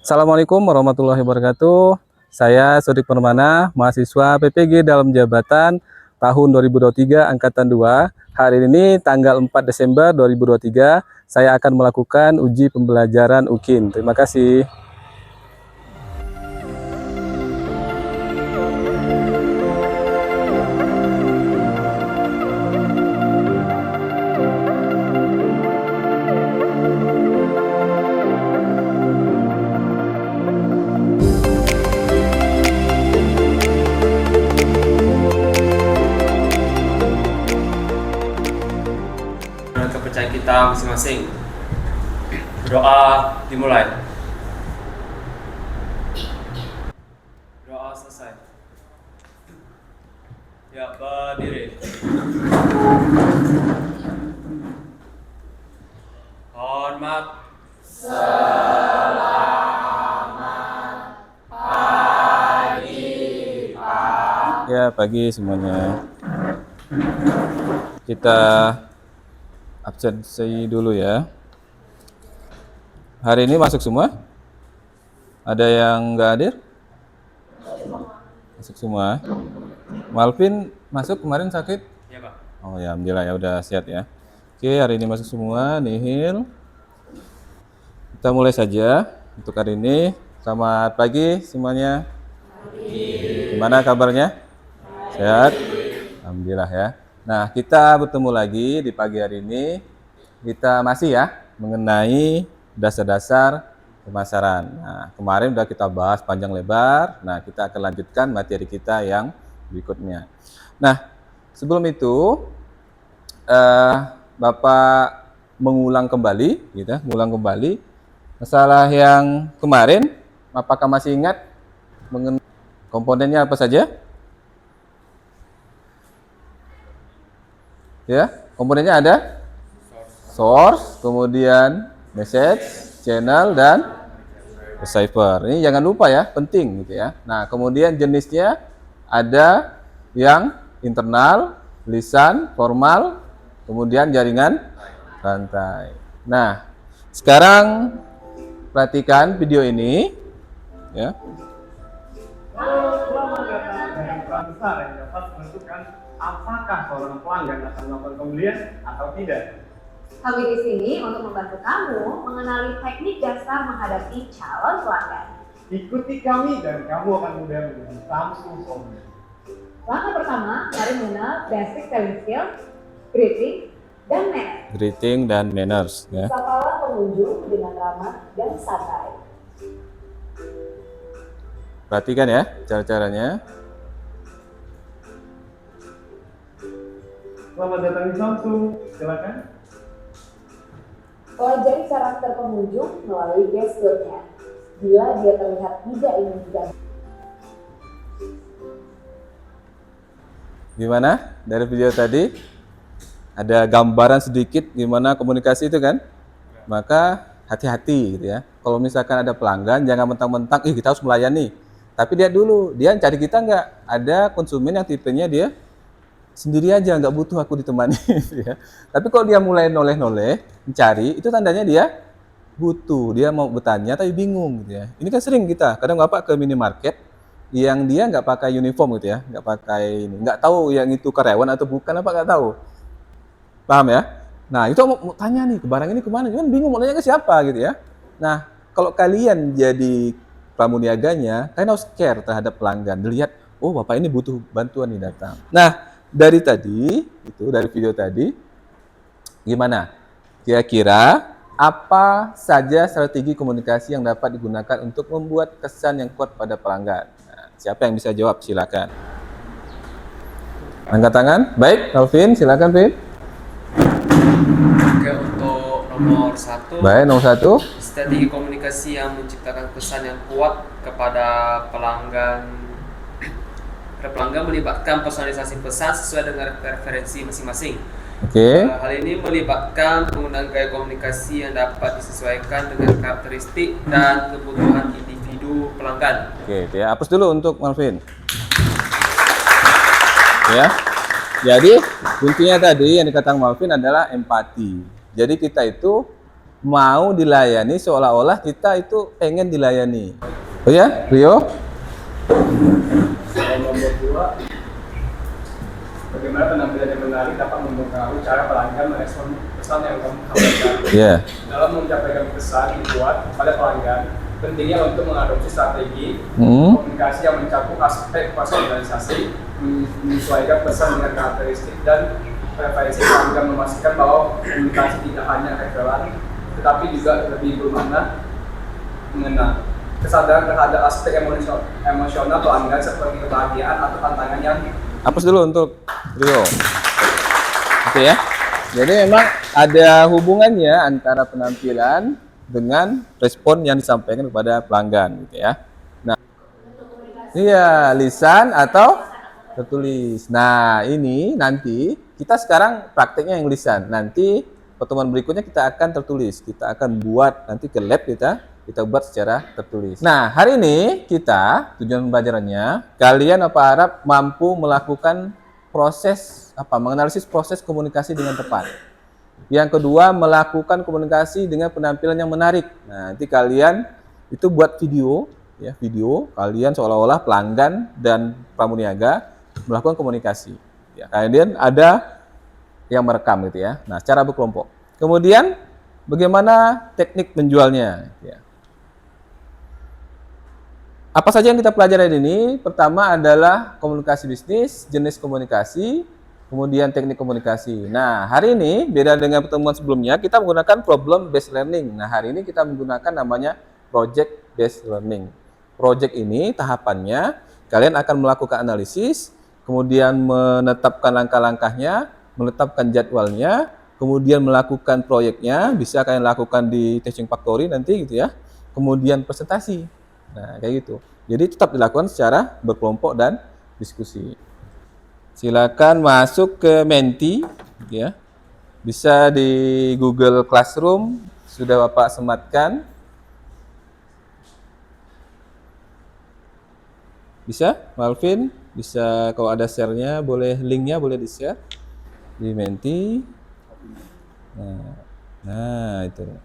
Assalamualaikum warahmatullahi wabarakatuh. Saya Sodik Permana, mahasiswa PPG dalam jabatan tahun 2023 angkatan 2. Hari ini tanggal 4 Desember 2023, saya akan melakukan uji pembelajaran UKIN. Terima kasih. Kepercayaan kita masing-masing. Doa dimulai. Doa selesai. Ya, berdiri. Hormat. Ya, pagi semuanya. Kita absensi dulu ya. Hari ini masuk semua? Ada yang nggak hadir? Masuk semua. Malvin masuk kemarin sakit? Ya, Pak. Oh ya, alhamdulillah ya udah sehat ya. Oke, hari ini masuk semua. Nihil. Kita mulai saja untuk hari ini. Selamat pagi semuanya. Gimana kabarnya? Sehat? Alhamdulillah ya. Nah, kita bertemu lagi di pagi hari ini. Kita masih ya mengenai dasar-dasar pemasaran. Nah, kemarin udah kita bahas panjang lebar. Nah, kita akan lanjutkan materi kita yang berikutnya. Nah, sebelum itu Bapak mengulang kembali, gitu, mengulang kembali masalah yang kemarin. Apakah masih ingat mengenai komponennya apa saja? Ya, komponennya ada source, kemudian message, channel, dan receiver. Ini jangan lupa ya, penting gitu ya. Nah, kemudian jenisnya ada yang internal, lisan, formal, kemudian jaringan rantai. Nah, sekarang perhatikan video ini ya. Selamat datang dengan peran besar yang dapat menentukan apakah seorang pelanggan akan melakukan pembelian atau tidak. Kami di sini untuk membantu kamu mengenali teknik dasar menghadapi calon pelanggan. Ikuti kami dan kamu akan mudah menjadi Samsung owner. Langkah pertama, mari mengenal basic selling skill, greeting, dan manner. Greeting dan manners ya. Sapalah pengunjung dengan ramah dan santai. Perhatikan ya cara-caranya. Selamat datang di Samsung, silakan. Pelajari karakter pengunjung melalui gesturnya. Bila dia terlihat tidak ingin diganggu. Gimana dari video tadi? Ada gambaran sedikit gimana komunikasi itu kan? Maka hati-hati gitu ya. Kalau misalkan ada pelanggan, jangan mentang-mentang, kita harus melayani. Tapi lihat dulu, dia cari kita nggak? Ada konsumen yang tipenya dia sendiri aja, nggak butuh aku ditemani. Ya. Tapi kalau dia mulai noleh-noleh, mencari, itu tandanya dia butuh. Dia mau bertanya tapi bingung gitu ya. Ini kan sering kita, kadang Bapak ke minimarket, yang dia nggak pakai uniform gitu ya, nggak pakai ini, nggak tahu yang itu karyawan atau bukan, apa nggak tahu. Paham ya? Nah, itu mau tanya nih, barang ini kemana? Cuman bingung mau nanya ke siapa gitu ya. Nah, kalau kalian jadi pramuniaganya, kalian harus care terhadap pelanggan. Dilihat, oh Bapak ini butuh bantuan nih datang. Nah, dari tadi, dari video tadi, gimana? Kira-kira apa saja strategi komunikasi yang dapat digunakan untuk membuat kesan yang kuat pada pelanggan? Nah, siapa yang bisa jawab? Silakan. Angkat tangan. Baik, Alvin, silakan, Vin. Oke, untuk nomor 1. Baik, nomor 1. Strategi komunikasi yang menciptakan kesan yang kuat kepada pelanggan. Pelanggan melibatkan personalisasi pesan sesuai dengan preferensi masing-masing. Oke. Hal ini melibatkan penggunaan gaya komunikasi yang dapat disesuaikan dengan karakteristik dan kebutuhan individu pelanggan. Oke, ya hapus dulu untuk Malvin. Ya. Jadi kuncinya tadi yang dikatakan Malvin adalah empati. Jadi kita itu mau dilayani seolah-olah kita itu pengen dilayani. Oh ya, Rio? Soal nomor 2, bagaimana penampilan yang menarik dapat mempengaruhi cara pelanggan merespon pesan yang kamu sampaikan. Ya. Dalam menyampaikan pesan dibuat pada pelanggan, pentingnya untuk mengadopsi strategi komunikasi yang mencakup aspek personalisasi, menyesuaikan pesan dengan karakteristik dan preferensi pelanggan, memastikan bahwa komunikasi tidak hanya referan, tetapi juga lebih bermakna, mengena kesadaran terhadap aspek emosional pelanggan seperti kebahagiaan atau tantangan yang. Hapus dulu untuk Rio. Oke ya. Jadi memang ada hubungannya antara penampilan dengan respon yang disampaikan kepada pelanggan, gitu ya. Nah, iya, lisan atau tertulis. Nah, ini nanti kita sekarang prakteknya yang lisan. Nanti pertemuan berikutnya kita akan tertulis. Kita akan buat nanti ke lab kita buat secara tertulis. Nah, hari ini kita tujuan pembelajarannya kalian harap mampu melakukan menganalisis proses komunikasi dengan tepat. Yang kedua, melakukan komunikasi dengan penampilan yang menarik. Nah, nanti kalian itu buat video, ya, video kalian seolah-olah pelanggan dan pramuniaga melakukan komunikasi. Ya, kemudian ada yang merekam gitu ya. Nah, secara berkelompok. Kemudian bagaimana teknik menjualnya? Ya. Apa saja yang kita pelajari ini? Pertama adalah komunikasi bisnis, jenis komunikasi, kemudian teknik komunikasi. Nah, hari ini beda dengan pertemuan sebelumnya, kita menggunakan problem based learning. Nah, hari ini kita menggunakan namanya project based learning. Project ini tahapannya, kalian akan melakukan analisis, kemudian menetapkan langkah-langkahnya, menetapkan jadwalnya, kemudian melakukan proyeknya, bisa kalian lakukan di Teaching Factory nanti gitu ya. Kemudian presentasi. Nah, kayak gitu. Jadi tetap dilakukan secara berkelompok dan diskusi. Silakan masuk ke Menti, ya. Bisa di Google Classroom, sudah Bapak sematkan. Bisa, Malvin, bisa kalau ada share-nya, boleh linknya boleh di-share di Menti. Nah itu.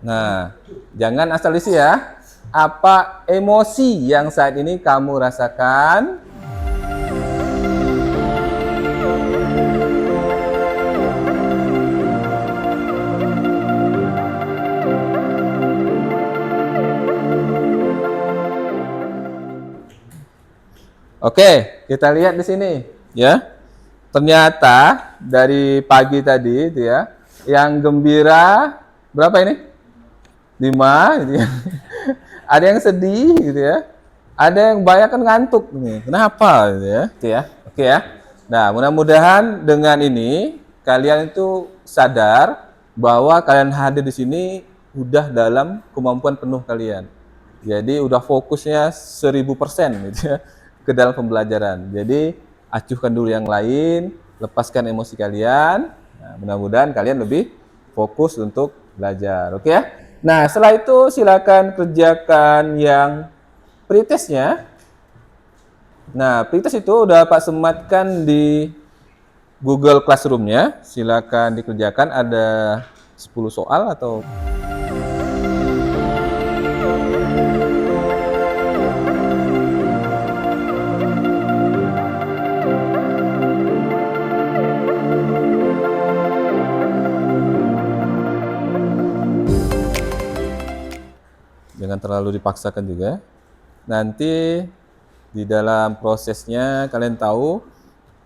Nah, jangan asal isi ya. Apa emosi yang saat ini kamu rasakan? Oke, kita lihat di sini, ya. Ternyata dari pagi tadi, itu ya, yang gembira berapa ini? 5, gitu ya. Ada yang sedih, gitu ya. Ada yang banyak kan ngantuk, nih. Kenapa, gitu ya? Gitu ya. Oke ya. Nah, mudah-mudahan dengan ini kalian itu sadar bahwa kalian hadir di sini udah dalam kemampuan penuh kalian. Jadi udah fokusnya 1000% gitu ya ke dalam pembelajaran. Jadi acuhkan dulu yang lain, lepaskan emosi kalian. Nah, mudah-mudahan kalian lebih fokus untuk belajar. Oke ya? Nah, setelah itu silakan kerjakan yang pretestnya. Nah, pretest itu udah Pak sematkan di Google Classroom-nya. Silakan dikerjakan, ada 10 soal atau jangan terlalu dipaksakan juga. Nanti di dalam prosesnya kalian tahu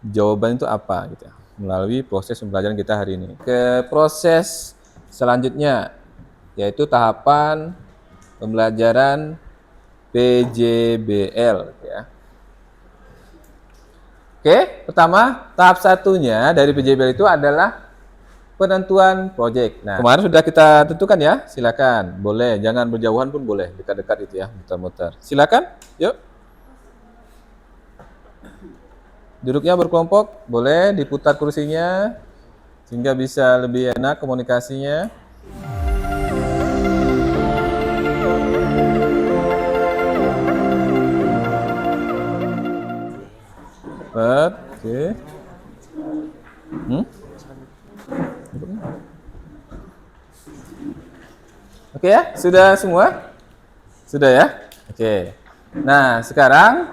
jawaban itu apa gitu ya, melalui proses pembelajaran kita hari ini. Ke proses selanjutnya yaitu tahapan pembelajaran PJBL ya. Oke, pertama tahap satunya dari PJBL itu adalah penentuan proyek. Nah, kemarin sudah kita tentukan ya, silakan. Boleh, jangan berjauhan pun boleh, dekat-dekat itu ya, muter-muter. Silakan, yuk. Duduknya berkelompok, boleh diputar kursinya, sehingga bisa lebih enak komunikasinya. Oke. Oke ya, sudah semua? Sudah ya? Oke. Nah, sekarang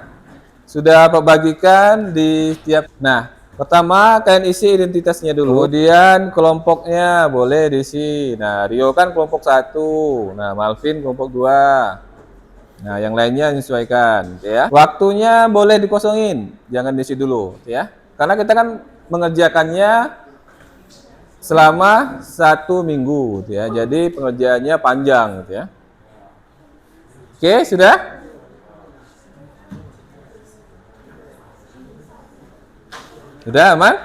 sudah Pak bagikan di setiap. Nah, pertama kalian isi identitasnya dulu. Kemudian kelompoknya boleh diisi. Nah, Rio kan kelompok 1. Nah, Malvin kelompok 2. Nah, yang lainnya menyesuaikan, ya. Waktunya boleh dikosongin, jangan diisi dulu, ya. Karena kita kan mengerjakannya selama 1 minggu, ya. Jadi pengerjaannya panjang, gitu ya. Oke, sudah? Sudah aman?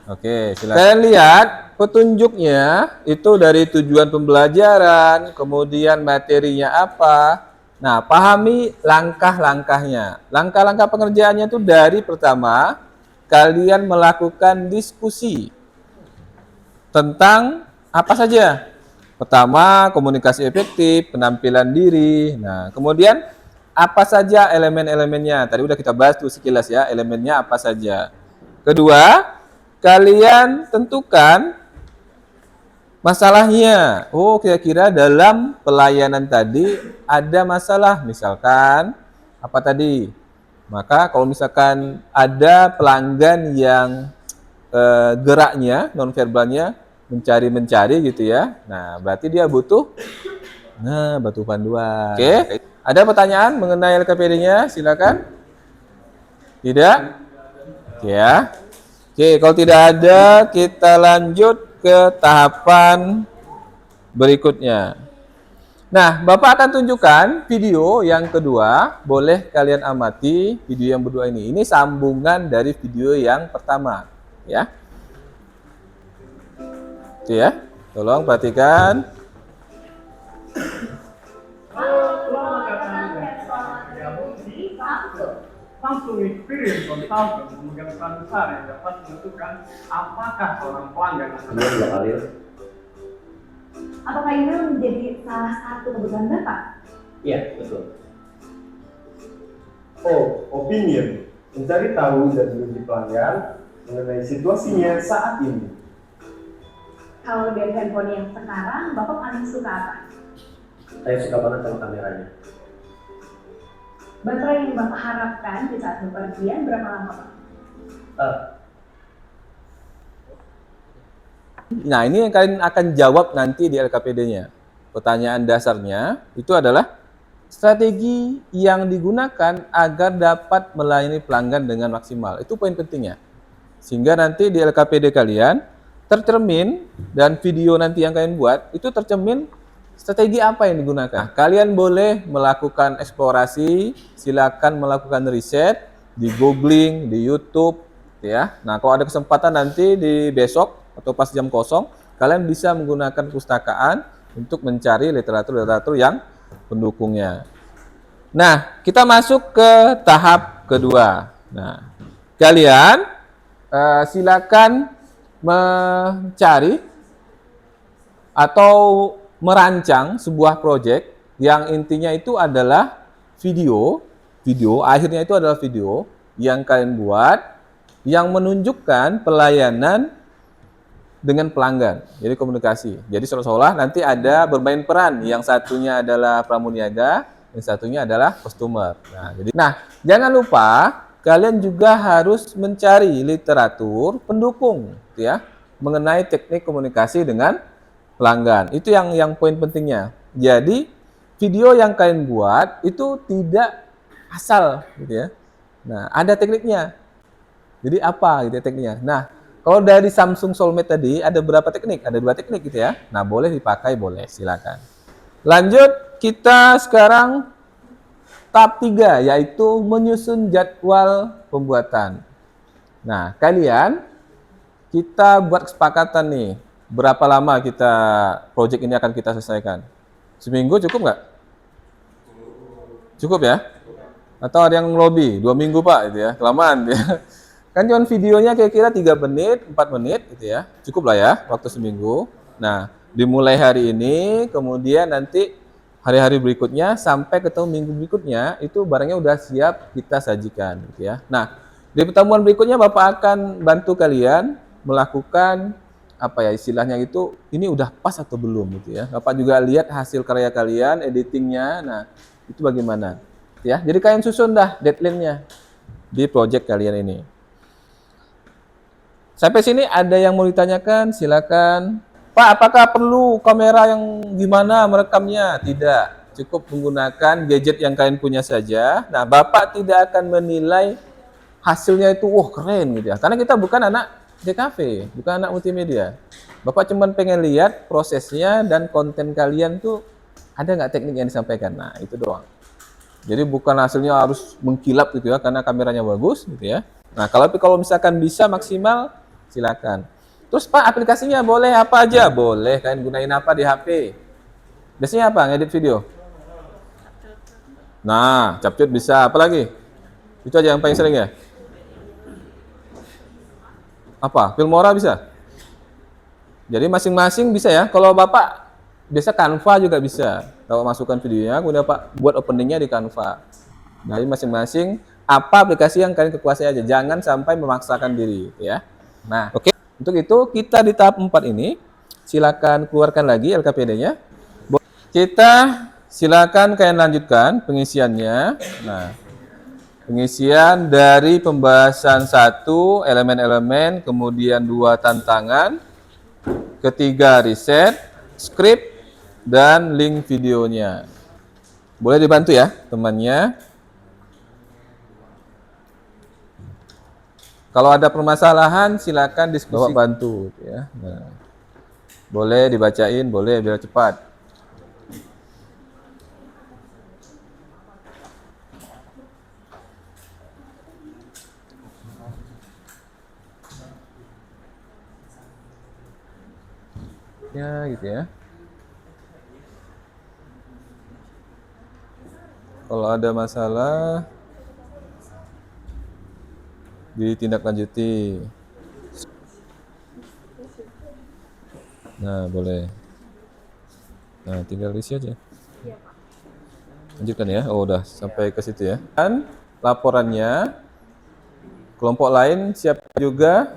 Oke, silakan. Kalian lihat petunjuknya itu dari tujuan pembelajaran, kemudian materinya apa. Nah, pahami langkah-langkahnya. Langkah-langkah pengerjaannya itu dari pertama, kalian melakukan diskusi tentang apa saja. Pertama, komunikasi efektif, penampilan diri. Nah, kemudian apa saja elemen-elemennya. Tadi udah kita bahas tuh sekilas ya, elemennya apa saja. Kedua, kalian tentukan masalahnya. Oh, kira-kira dalam pelayanan tadi ada masalah, misalkan apa tadi? Maka kalau misalkan ada pelanggan yang geraknya, nonverbalnya mencari-mencari gitu ya. Nah, berarti dia butuh batu panduan. Oke. Ada pertanyaan mengenai LKPD-nya? Silakan. Tidak? Ya. Oke, kalau tidak ada, kita lanjut ke tahapan berikutnya. Nah, Bapak akan tunjukkan video yang kedua. Boleh kalian amati video yang kedua ini. Ini sambungan dari video yang pertama, ya. Oke ya, tolong perhatikan. Langsung experience consultant memegang peran besar yang dapat menentukan apakah seorang pelanggan Apakah ini menjadi salah satu kebutuhan Bapak? Iya, betul. Oh, opinion. Mencari tahu dan menguji pelanggan mengenai situasinya saat ini. Kalau dari handphone yang sekarang, Bapak paling suka apa? Saya suka banget sama kameranya. Baterai yang Bapak harapkan di saat bepergian berapa lama, Pak? Nah, ini yang kalian akan jawab nanti di LKPD-nya. Pertanyaan dasarnya itu adalah strategi yang digunakan agar dapat melayani pelanggan dengan maksimal. Itu poin pentingnya. Sehingga nanti di LKPD kalian tercermin dan video nanti yang kalian buat itu tercermin strategi apa yang digunakan. Kalian boleh melakukan eksplorasi, silakan melakukan riset di googling, di YouTube, ya. Nah, kalau ada kesempatan nanti di besok atau pas jam kosong, kalian bisa menggunakan perpustakaan untuk mencari literatur-literatur yang pendukungnya. Nah, kita masuk ke tahap kedua. Nah, kalian silakan mencari atau merancang sebuah proyek yang intinya itu adalah video akhirnya itu adalah video yang kalian buat yang menunjukkan pelayanan dengan pelanggan, jadi komunikasi. Jadi seolah-olah nanti ada bermain peran, yang satunya adalah pramuniaga, yang satunya adalah customer. Nah, jangan lupa kalian juga harus mencari literatur pendukung, ya, mengenai teknik komunikasi dengan pelanggan. Itu yang poin pentingnya. Jadi video yang kalian buat itu tidak asal, gitu ya. Nah, ada tekniknya. Jadi apa gitu ya tekniknya? Nah, kalau dari Samsung Soulmate tadi ada berapa teknik? Ada 2 teknik gitu ya. Nah, boleh dipakai, boleh, silakan. Lanjut, kita sekarang tahap 3 yaitu menyusun jadwal pembuatan. Nah, kita buat kesepakatan nih. Berapa lama proyek ini akan kita selesaikan? Seminggu cukup nggak? Cukup ya? Atau ada yang lobby 2 minggu Pak, gitu ya, kelamaan ya. Kan cuma videonya kira-kira 3 menit, 4 menit gitu ya. Cukup lah ya, waktu seminggu. Nah, dimulai hari ini, kemudian nanti hari-hari berikutnya sampai ketemu minggu berikutnya, itu barangnya udah siap kita sajikan gitu ya. Nah, di pertemuan berikutnya Bapak akan bantu kalian melakukan apa ya istilahnya itu, ini udah pas atau belum gitu ya. Bapak juga lihat hasil karya kalian, editingnya, nah itu bagaimana ya. Jadi kalian susun dah deadline-nya di project kalian ini. Sampai sini ada yang mau ditanyakan? Silakan. Pak, apakah perlu kamera yang gimana merekamnya? Tidak, cukup menggunakan gadget yang kalian punya saja. Nah, Bapak tidak akan menilai hasilnya itu, wah keren gitu ya. Karena kita bukan anak DKV, bukan anak multimedia. Bapak cuma pengen lihat prosesnya dan konten kalian tuh ada nggak teknik yang disampaikan. Nah, itu doang. Jadi bukan hasilnya harus mengkilap gitu ya, karena kameranya bagus gitu ya. Nah, kalau misalkan bisa maksimal, silakan. Terus Pak, aplikasinya boleh apa aja? Boleh, kalian gunain apa di HP? Biasanya apa? Ngedit video? Nah, CapCut bisa. Apa lagi? Itu aja yang paling sering ya? Apa? Filmora bisa? Jadi masing-masing bisa ya. Kalau Bapak biasa Canva juga bisa. Kalau masukkan videonya, kemudian Pak buat openingnya di Canva. Jadi masing-masing apa aplikasi yang kalian kekuasai aja. Jangan sampai memaksakan diri ya. Nah, oke. Untuk itu kita di tahap 4 ini silakan keluarkan lagi LKPD-nya. Kita silakan kalian lanjutkan pengisiannya. Nah, pengisian dari pembahasan 1 elemen-elemen, kemudian 2 tantangan, ketiga riset, skrip, dan link videonya. Boleh dibantu ya temannya. Kalau ada permasalahan silakan diskusi, Bapak bantu ya. Nah, boleh dibacain, boleh biar cepat. Ya gitu ya. Kalau ada masalah ditindaklanjuti. Nah, boleh. Nah, tinggal isi aja. Lanjutkan ya. Oh, udah sampai ke situ ya. Dan laporannya kelompok lain siap juga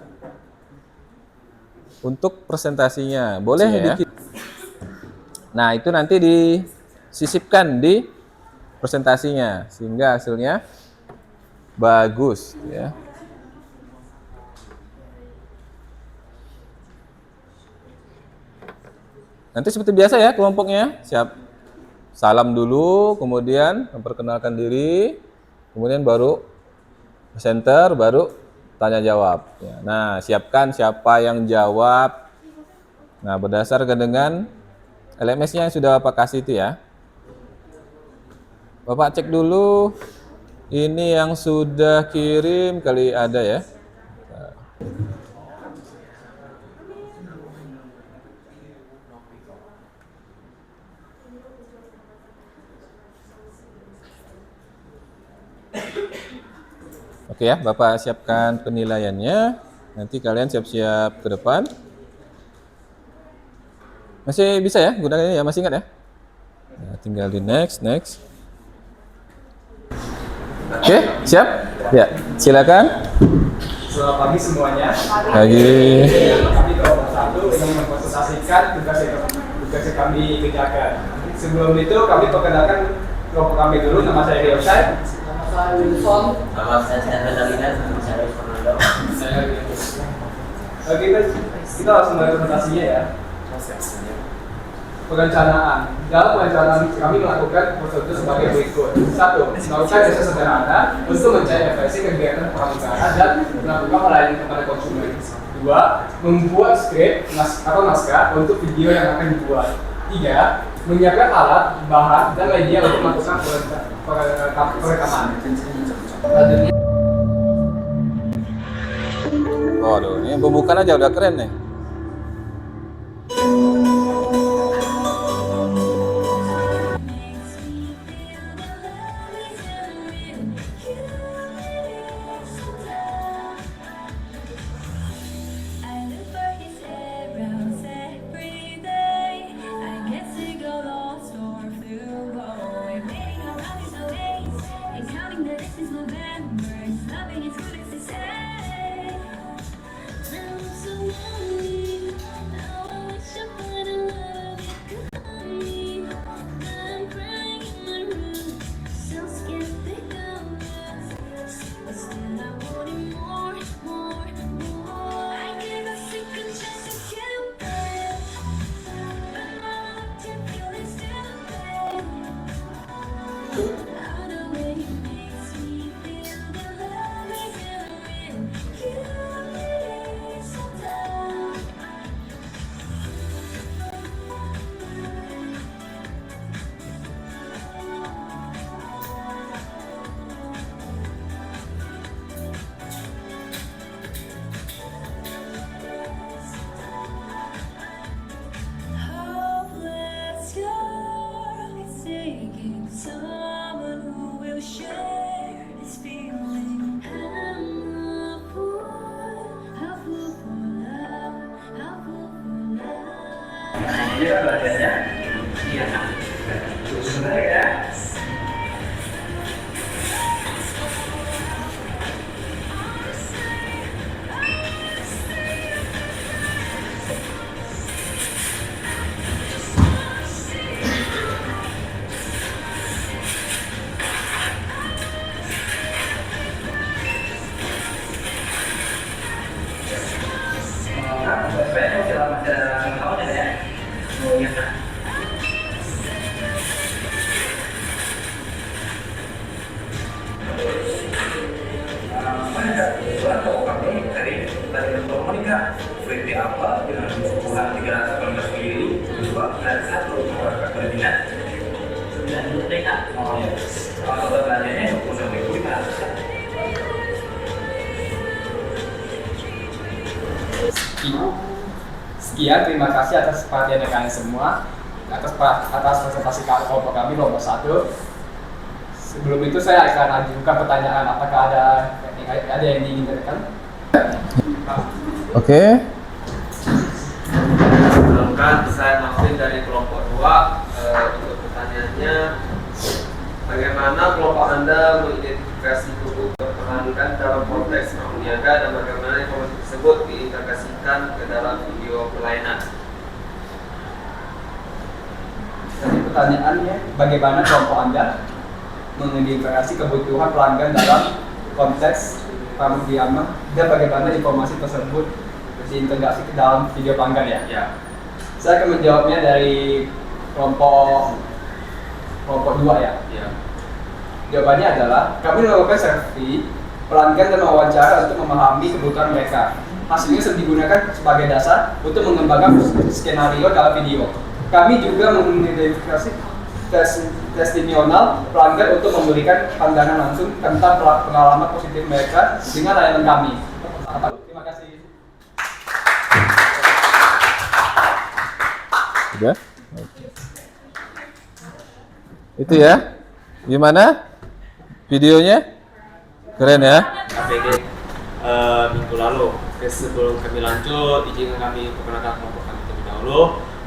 untuk presentasinya. Boleh ya. Nah, itu nanti disisipkan di presentasinya sehingga hasilnya bagus ya. Nanti seperti biasa ya kelompoknya, siap. Salam dulu, kemudian memperkenalkan diri, kemudian baru presenter, baru tanya jawab. Ya. Nah, siapkan siapa yang jawab. Nah, berdasarkan dengan LMS-nya yang sudah Bapak kasih itu ya. Bapak cek dulu, ini yang sudah kirim kali ada ya. Oke ya, Bapak siapkan penilaiannya. Nanti kalian siap-siap ke depan. Masih bisa ya gunakannya ya, masih ingat ya? Nah, tinggal di next. Oke, siap? Ya, silakan. Selamat pagi semuanya. Pagi. Kami kelompok 1 ingin mempresentasikan tugas yang kami kerjakan. Sebelum itu kami perkenalkan kelompok kami dulu. Nama saya Riosai. Nama saya Ferdinand, saya Fernando. Kita langsung mulai presentasinya ya. Perencanaan. Dalam perencanaan kami melakukan prosedur sebagai berikut. 1. Melakukan riset sederhana untuk mencari referensi kegiatan pramuka dan melakukan pelayanan kepada konsumen. 2. Membuat skrip atau naskah untuk video yang akan dibuat. 3. Menyiapkan alat, bahan, dan media untuk melakukan perekaman. Waduh, ini pembukaan aja udah keren nih. Iya belajarnya? Iya. Sebentar ya. Sekian, terima kasih atas perhatian kalian semua, atas presentasi kelompok kami kelompok 1. Sebelum itu saya akan ajukan pertanyaan, apakah ada yang diinginkan? Oke. Sebelumkan saya Marvin dari kelompok 2. Untuk pertanyaannya, bagaimana kelompok Anda mengidentifikasi buku berperangkat dalam konteks bangun niaga dan bagaimana informasi tersebut diintegrasikan ke dalam video pelayanan? Jadi pertanyaannya, bagaimana kelompok Anda mengidentifikasi kebutuhan pelanggan dalam konteks bangun niaga dan bagaimana informasi tersebut diintegrasi ke dalam video pelanggan ya? Ya. Saya akan menjawabnya dari kelompok 2 ya. Ya. Jawabannya adalah kami melakukan survei pelanggan dan wawancara untuk memahami kebutuhan mereka. Hasilnya digunakan sebagai dasar untuk mengembangkan skenario dalam video. Kami juga mengidentifikasi testimonial pelanggan untuk memberikan pandangan langsung tentang pengalaman positif mereka dengan layanan kami. Terima kasih. Sudah? Itu ya. Gimana? Videonya? Keren ya? KPG minggu lalu. Oke, sebelum kami lanjut, izinkan kami perkenalkan kelompok kami terlebih dahulu.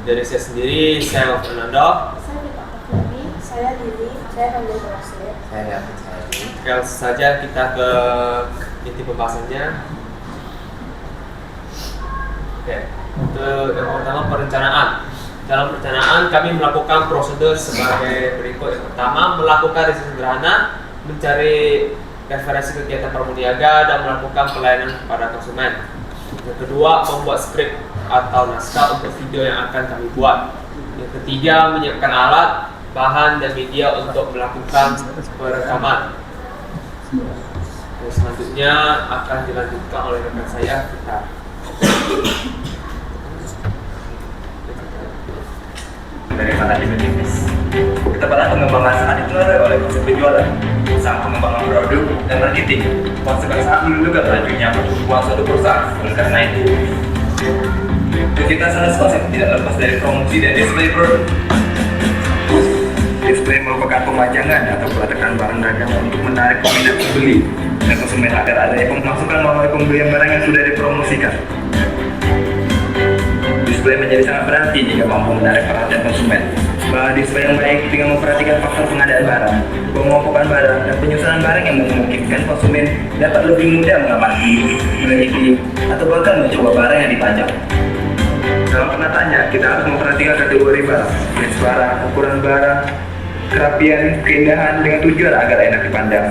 Dari saya sendiri, saya Fernando. Saya Dita Takumi, saya Lili, saya Randy Berasir. Saya David Sayadi. Oke, langsung saja kita ke inti pembahasannya. Oke, untuk yang pertama perencanaan. Dalam perencanaan kami melakukan prosedur sebagai berikut. Yang pertama, melakukan riset sederhana, mencari referensi kegiatan pramuniaga dan melakukan pelayanan kepada konsumen. Yang kedua, membuat skrip atau naskah untuk video yang akan kami buat. Yang ketiga, menyiapkan alat, bahan dan media untuk melakukan perekaman. Dan selanjutnya akan dilanjutkan oleh rekan saya, Vita. Dari mana bisnis. Ketepatan pengembangan saat ditular oleh konsep penjualan, usaha pengembangan produk dan marketing. Konsep yang sangat menentukan lajunya pertumbuhan suatu perusahaan. Oleh karena itu, kita salah konsep tidak lepas dari promosi dan display produk. Display merupakan pemajangan atau peletakan barang dagang untuk menarik peminat pembeli dan konsumen agar adanya pemasukan melalui pembelian barang yang sudah dipromosikan. Display menjadi sangat berarti jika mampu menarik perhatian konsumen. Bahan display yang baik dengan memperhatikan faktor pengadaan barang, pengelompokan barang, dan penyusunan barang yang memungkinkan konsumen dapat lebih mudah mengamati, meneliti, atau bahkan mencoba barang yang dipajang. Dalam penataannya, kita harus memperhatikan kategori barang, jenis barang, ukuran barang, kerapian, keindahan dengan tujuan agar enak dipandang,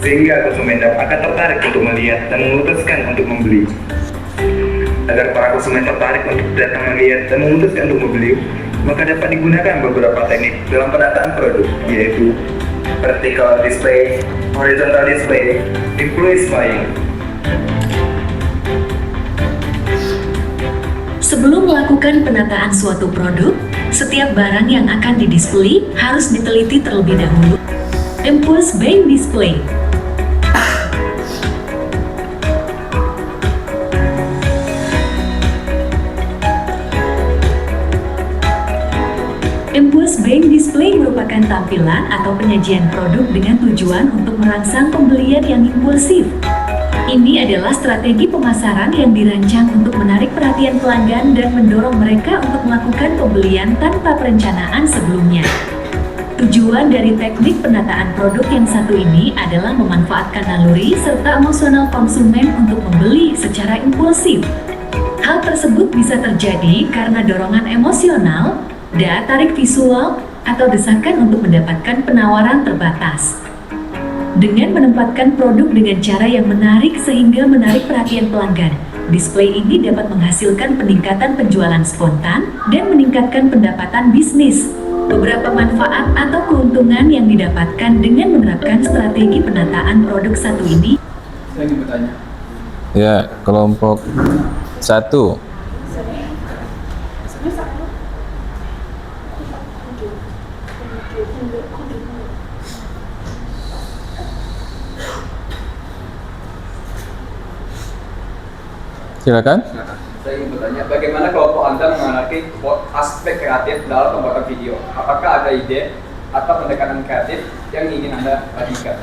sehingga konsumen akan tertarik untuk melihat dan memutuskan untuk membeli. Agar para konsumen tertarik untuk datang melihat dan memutuskan untuk membeli, maka dapat digunakan beberapa teknik dalam penataan produk, yaitu vertical display, horizontal display, impulse buying. Sebelum melakukan penataan suatu produk, setiap barang yang akan didisplay harus diteliti terlebih dahulu. Impulse buying display. Impulse buying display merupakan tampilan atau penyajian produk dengan tujuan untuk merangsang pembelian yang impulsif. Ini adalah strategi pemasaran yang dirancang untuk menarik perhatian pelanggan dan mendorong mereka untuk melakukan pembelian tanpa perencanaan sebelumnya. Tujuan dari teknik penataan produk yang satu ini adalah memanfaatkan naluri serta emosional konsumen untuk membeli secara impulsif. Hal tersebut bisa terjadi karena dorongan emosional, daya tarik visual, atau desakan untuk mendapatkan penawaran terbatas. Dengan menempatkan produk dengan cara yang menarik sehingga menarik perhatian pelanggan, display ini dapat menghasilkan peningkatan penjualan spontan dan meningkatkan pendapatan bisnis. Beberapa manfaat atau keuntungan yang didapatkan dengan menerapkan strategi penataan produk satu ini. Saya ingin bertanya. Ya, kelompok 1. Silakan. Saya ingin bertanya, bagaimana kelompok Anda mengenali aspek kreatif dalam pembuatan video? Apakah ada ide atau pendekatan kreatif yang ingin Anda bagikan?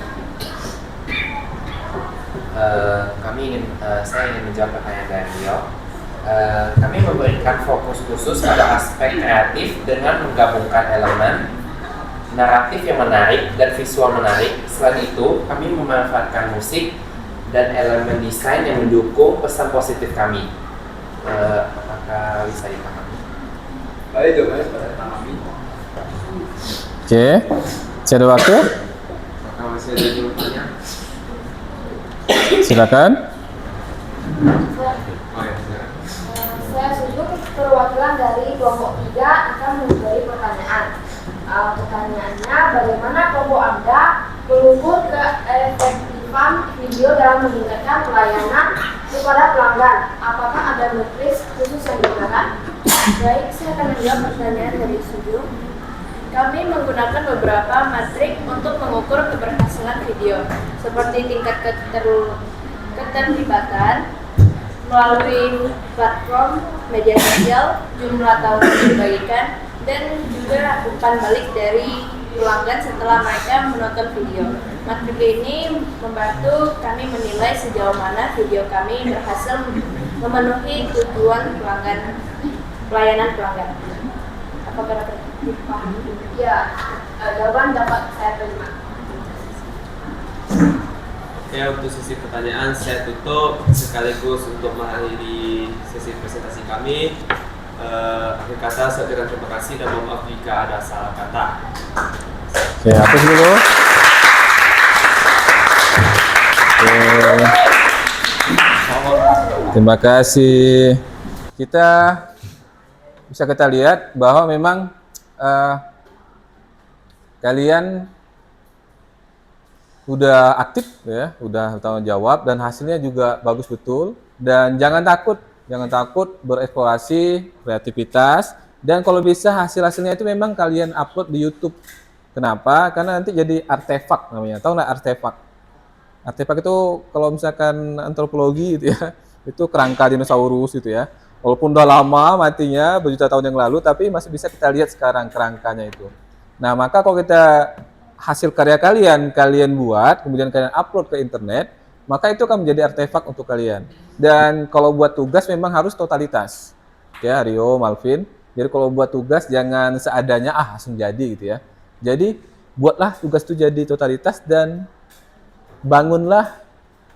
Saya ingin menjawab pertanyaan dari Rio. Kami memberikan fokus khusus pada aspek kreatif dengan menggabungkan elemen naratif yang menarik dan visual menarik. Selain itu, kami memanfaatkan musik dan elemen desain yang mendukung pesan positif kami. Apakah bisa dipahami? Baik, itu pada kami. Oke. Masih ada waktu? Apakah masih ada jawabannya? Silakan. Saya setuju perwakilan dari kelompok 3 akan memberi pertanyaan. Pertanyaannya, bagaimana kelompok Anda mengukur keefektifan video dalam meningkatkan pelayanan kepada pelanggan? Apakah ada metrik khusus yang digunakan? Baik, saya akan menjawab pertanyaan dari studio. Kami menggunakan beberapa metrik untuk mengukur keberhasilan video, seperti tingkat keterlibatan melalui platform media sosial, jumlah tahun yang dibagikan, dan juga umpan balik dari pelanggan setelah mereka menonton video. Metrik ini membantu kami menilai sejauh mana video kami berhasil memenuhi tujuan pelayanan pelanggan. Apakah dapat dipahami? Ya, jawaban dapat saya terima. Oke, untuk sesi pertanyaan saya tutup sekaligus untuk mengakhiri sesi presentasi kami. Akhir kata saya ucapkan terima kasih dan mohon maaf jika ada salah kata. Oke, hapus dulu. Oke. Terima kasih. Bisa kita lihat bahwa memang kalian udah aktif ya, udah bertanggung jawab dan hasilnya juga bagus betul. Dan jangan takut bereksplorasi kreativitas, dan kalau bisa hasilnya itu memang kalian upload di YouTube. Kenapa? Karena nanti jadi artefak namanya. Tahu nggak artefak? Artefak itu kalau misalkan antropologi gitu ya, itu kerangka dinosaurus gitu ya. Walaupun udah lama matinya berjuta tahun yang lalu, tapi masih bisa kita lihat sekarang kerangkanya itu. Nah, maka kalau kita hasil karya kalian buat, kemudian kalian upload ke internet, maka itu akan menjadi artefak untuk kalian. Dan kalau buat tugas memang harus totalitas. Ya, Rio, Malvin. Jadi kalau buat tugas jangan seadanya langsung jadi gitu ya. Jadi buatlah tugas itu jadi totalitas dan bangunlah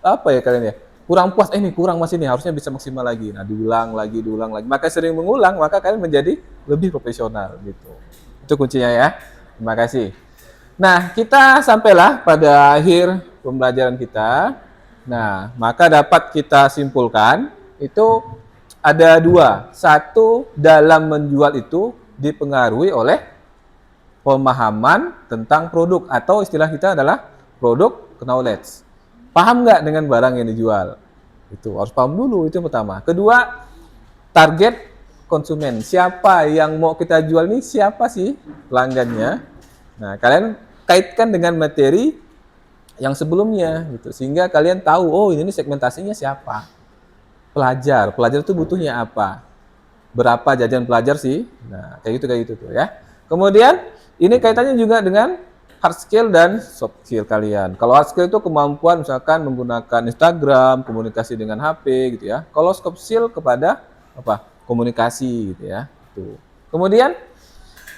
kalian ya. Kurang puas, ini kurang masih ini, harusnya bisa maksimal lagi. Nah, diulang lagi. Maka sering mengulang, maka kalian menjadi lebih profesional gitu. Itu kuncinya ya. Terima kasih. Nah, kita sampailah pada akhir pembelajaran kita. Nah, maka dapat kita simpulkan itu ada dua. Satu, dalam menjual itu dipengaruhi oleh pemahaman tentang produk, atau istilah kita adalah produk knowledge. Paham nggak dengan barang yang dijual? Itu harus paham dulu, itu yang pertama. Kedua, target konsumen. Siapa yang mau kita jual nih? Siapa sih pelanggannya? Nah, kalian kaitkan dengan materi yang sebelumnya gitu, sehingga kalian tahu, oh ini segmentasinya siapa? Pelajar itu butuhnya apa? Berapa jajan pelajar sih? Nah, kayak gitu tuh ya. Kemudian ini kaitannya juga dengan hard skill dan soft skill kalian. Kalau hard skill itu kemampuan misalkan menggunakan Instagram, komunikasi dengan HP gitu ya. Kalau soft skill kepada apa? Komunikasi gitu ya. Tuh. Kemudian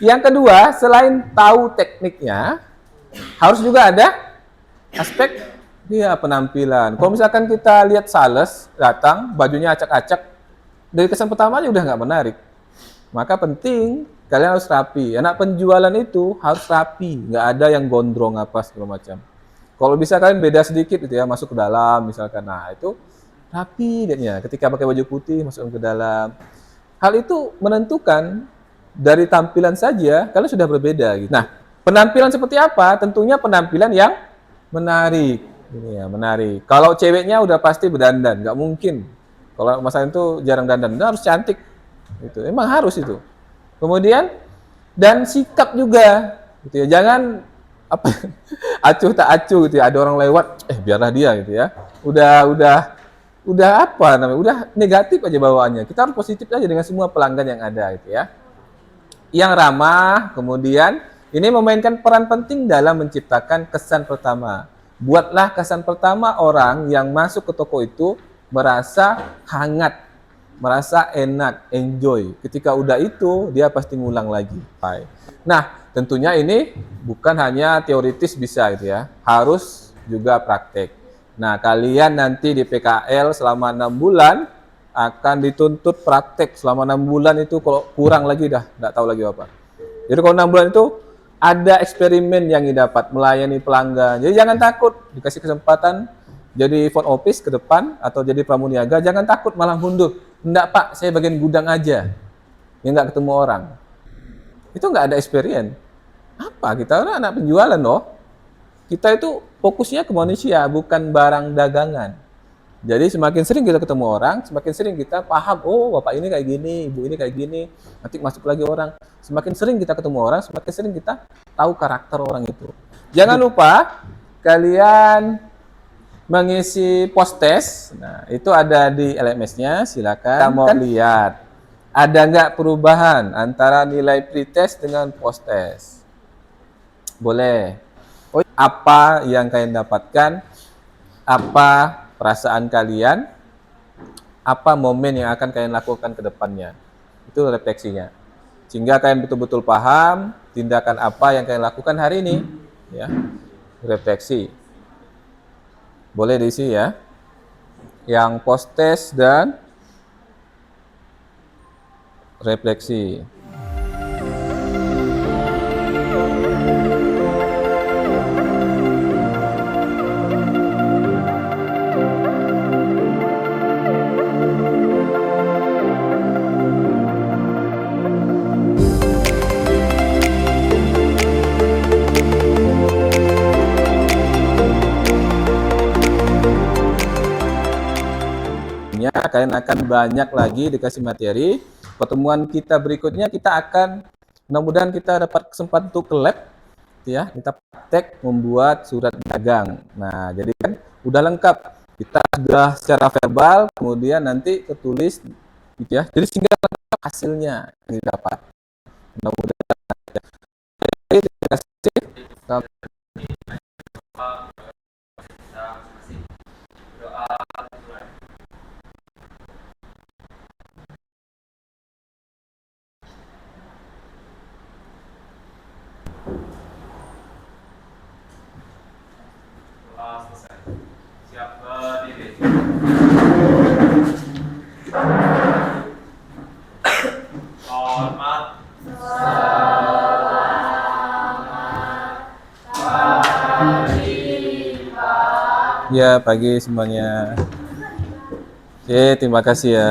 yang kedua, selain tahu tekniknya, harus juga ada aspek penampilan. Kalau misalkan kita lihat sales datang, bajunya acak-acak, dari kesan pertama aja udah nggak menarik. Maka penting kalian harus rapi. Anak penjualan itu harus rapi, nggak ada yang gondrong apa segala macam. Kalau bisa kalian beda sedikit gitu ya, masuk ke dalam misalkan. Nah, itu rapi dia. Ketika pakai baju putih masuk ke dalam. Hal itu menentukan dari tampilan saja kalian sudah berbeda gitu. Nah, penampilan seperti apa? Tentunya penampilan yang menarik. Ini ya, menarik. Kalau ceweknya udah pasti berdandan, nggak mungkin. Kalau masalah itu jarang dandan, itu harus cantik. Itu emang harus itu. Kemudian dan sikap juga, gitu ya. Jangan apa acuh tak acuh gitu ya. Ada orang lewat, biarlah dia gitu ya. Udah apa namanya? Udah negatif aja bawaannya. Kita harus positif aja dengan semua pelanggan yang ada gitu ya. Yang ramah, kemudian ini memainkan peran penting dalam menciptakan kesan pertama. Buatlah kesan pertama orang yang masuk ke toko itu merasa hangat, merasa enak, enjoy. Ketika udah itu, dia pasti ngulang lagi. Nah, tentunya ini bukan hanya teoritis bisa gitu ya, harus juga praktek. Nah, kalian nanti di PKL selama 6 bulan akan dituntut praktek selama 6 bulan itu. Kalau kurang lagi dah, nggak tahu lagi apa. Jadi kalau 6 bulan itu ada eksperimen yang didapat, melayani pelanggan. Jadi jangan takut dikasih kesempatan jadi front office ke depan atau jadi pramuniaga, jangan takut malah mundur. Enggak Pak, saya bagian gudang aja. Ya nggak ketemu orang. Itu nggak ada experience. Apa? Kita orang anak penjualan loh. Kita itu fokusnya ke manusia, bukan barang dagangan. Jadi semakin sering kita ketemu orang, semakin sering kita paham, oh bapak ini kayak gini, ibu ini kayak gini. Nanti masuk lagi orang. Semakin sering kita ketemu orang, semakin sering kita tahu karakter orang itu. Jangan lupa kalian mengisi post test. Nah, itu ada di LMS-nya, silakan. Kita mau lihat ada nggak perubahan antara nilai pretest dengan post test. Boleh. Oh, apa yang kalian dapatkan? Apa perasaan kalian? Apa momen yang akan kalian lakukan ke depannya? Itu refleksinya. Sehingga kalian betul-betul paham tindakan apa yang kalian lakukan hari ini, ya. Refleksi. Boleh diisi ya. Yang post test dan refleksi. Kalian akan banyak lagi dikasih materi. Pertemuan kita berikutnya kita akan mudah-mudahan kita dapat kesempatan untuk ke lab ya, kita praktek membuat surat dagang. Nah, jadi kan udah lengkap. Kita sudah secara verbal, kemudian nanti tertulis gitu ya. Jadi sehingga lengkap hasilnya yang didapat. Mudah-mudahan ya. Terima kasih. Selesai. Siap berdiri. Hormat. Ya, pagi semuanya. Oke, terima kasih ya.